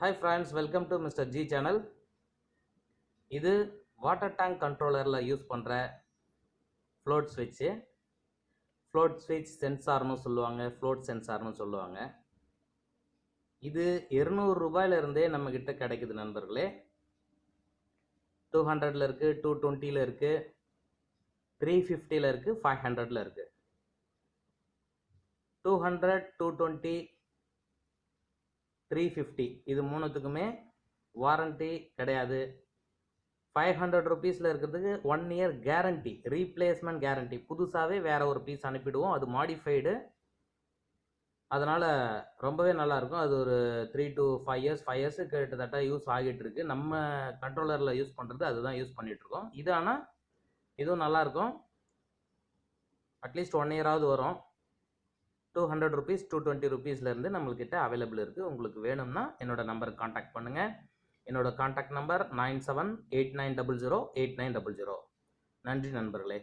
Hi friends, welcome to Mr. G channel. இது water tank கண்ட்ரோலரில் use பண்ணுற float ஸ்விட்சு. Float ஸ்விட்ச் சென்சார்னு சொல்லுவாங்க, ஃப்ளோட் சென்சார்னு சொல்லுவாங்க. இது 200 ரூபாயிலிருந்தே நம்மக்கிட்ட கிடைக்குது நண்பர்களே. 200ல் இருக்குது, 220ல் இருக்குது, 350ல் இருக்குது, 500ல் இருக்குது. 200, 220, 350 இது மூணுத்துக்குமே வாரண்டி கிடையாது. 500 ருபீஸில் இருக்கிறதுக்கு 1 இயர் கேரண்டி, ரீப்ளேஸ்மெண்ட் கேரண்டி. புதுசாகவே வேறு ஒரு பீஸ் அனுப்பிடுவோம், அது மாடிஃபைடு. அதனால் ரொம்பவே நல்லாயிருக்கும். அது ஒரு 3 to 5 இயர்ஸ் கிட்டத்தட்ட யூஸ் ஆகிட்டு இருக்கு. நம்ம கண்ட்ரோலரில் யூஸ் பண்ணுறது அதுதான் யூஸ் பண்ணிகிட்ருக்கோம். இது ஆனால் இதுவும் நல்லாயிருக்கும். அட்லீஸ்ட் 1 இயராவது வரும். 200 ருபீஸ், 220 ருபீஸ்லேருந்து நம்மள்கிட்ட அவைலபிள் இருக்குது. உங்களுக்கு வேணும்னா என்னோடய நம்பருக்கு காண்டாக்ட் பண்ணுங்கள். என்னோட காண்டாக்ட் நம்பர் 9789008900. நன்றி நண்பர்களே.